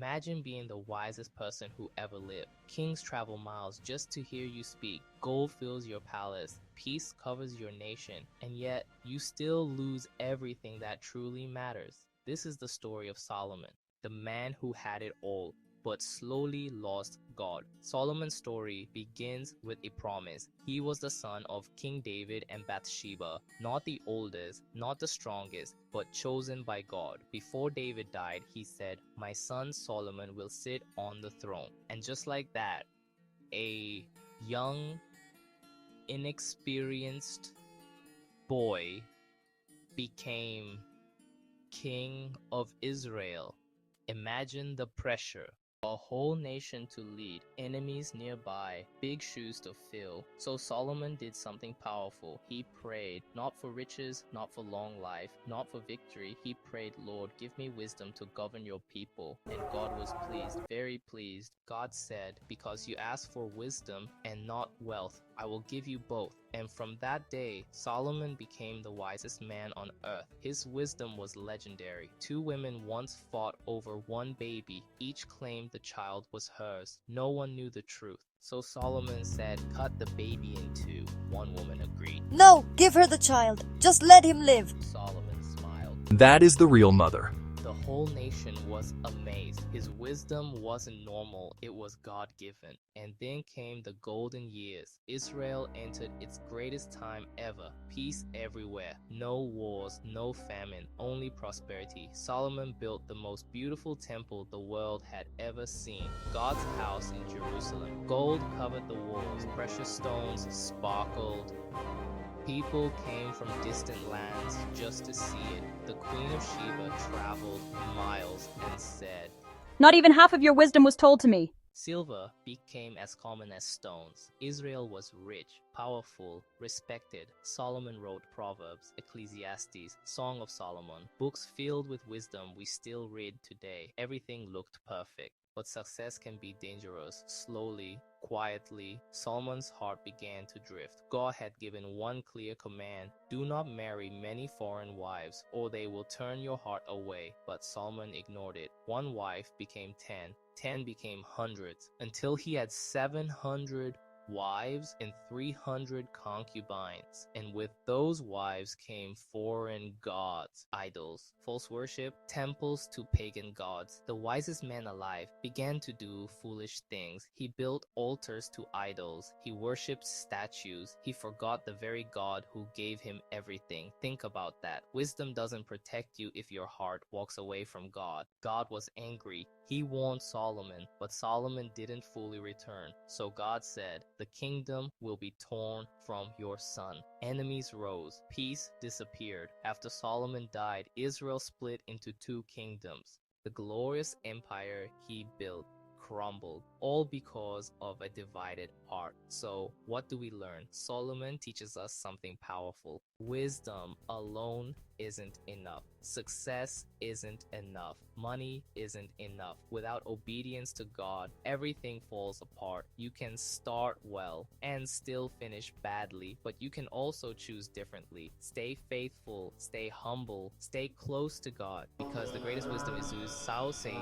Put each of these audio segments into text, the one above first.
Imagine being the wisest person who ever lived. Kings travel miles just to hear you speak. Gold fills your palace. Peace covers your nation. And yet, you still lose everything that truly matters. This is the story of Solomon, the man who had it all, but slowly lost God. Solomon's story begins with a promise. He was the son of King David and Bathsheba, not the oldest, not the strongest, but chosen by God. Before David died, he said, "My son Solomon will sit on the throne." And just like that, a young, inexperienced boy became king of Israel. Imagine the pressure. A whole nation to lead, enemies nearby, big shoes to fill. So Solomon did something powerful. He prayed, not for riches, not for long life, not for victory. He prayed, "Lord, give me wisdom to govern your people." And God was pleased, very pleased. God said, "Because you asked for wisdom and not wealth, I will give you both." And from that day, Solomon became the wisest man on earth. His wisdom was legendary. Two women once fought over one baby. Each claimed the child was hers. No one knew the truth. So Solomon said, "Cut the baby in two." One woman agreed. "No, give her the child. Just let him live." Solomon smiled. That is the real mother. The whole nation was amazed. His wisdom wasn't normal, it was God-given. And then came the golden years. Israel entered its greatest time ever. Peace everywhere. No wars, no famine, only prosperity. Solomon built the most beautiful temple the world had ever seen. God's house in Jerusalem. Gold covered the walls. Precious stones sparkled. People came from distant lands just to see it. The Queen of Sheba traveled miles and said, "Not even half of your wisdom was told to me." Silver became as common as stones. Israel was rich, powerful, respected. Solomon wrote Proverbs, Ecclesiastes, Song of Solomon, books filled with wisdom we still read today. Everything looked perfect. But success can be dangerous. Slowly, quietly, Solomon's heart began to drift. God had given one clear command: do not marry many foreign wives, or they will turn your heart away. But Solomon ignored it. One wife became 10, 10 became hundreds, until he had 700 wives and 300 concubines. And with those wives came foreign gods, idols, false worship, temples to pagan gods. The wisest man alive began to do foolish things. He built altars to idols. He worshipped statues. He forgot the very God who gave him everything. Think about that. Wisdom doesn't protect you if your heart walks away from God. God was angry. He warned Solomon, but Solomon didn't fully return. So God said, "The kingdom will be torn from your son." Enemies rose. Peace disappeared. After Solomon died, Israel split into two kingdoms. The glorious empire he built crumbled, all because of a divided heart. So what do we learn? Solomon teaches us something powerful. Wisdom alone isn't enough. Success isn't enough. Money isn't enough. Without obedience to God, everything falls apart. You can start well and still finish badly, but you can also choose differently. Stay faithful, stay humble, stay close to God, because the greatest wisdom is to sao say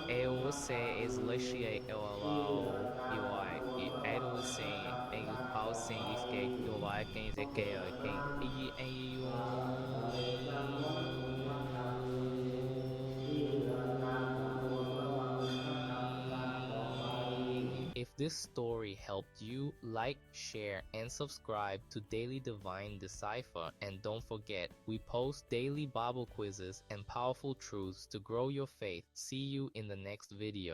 eu você exletia eu iwai eu sei em pau sem esque eu vai quem se quem e If this story helped you, like, share, and subscribe to Daily Divine Decipher. And don't forget, we post daily Bible quizzes and powerful truths to grow your faith. See you in the next video.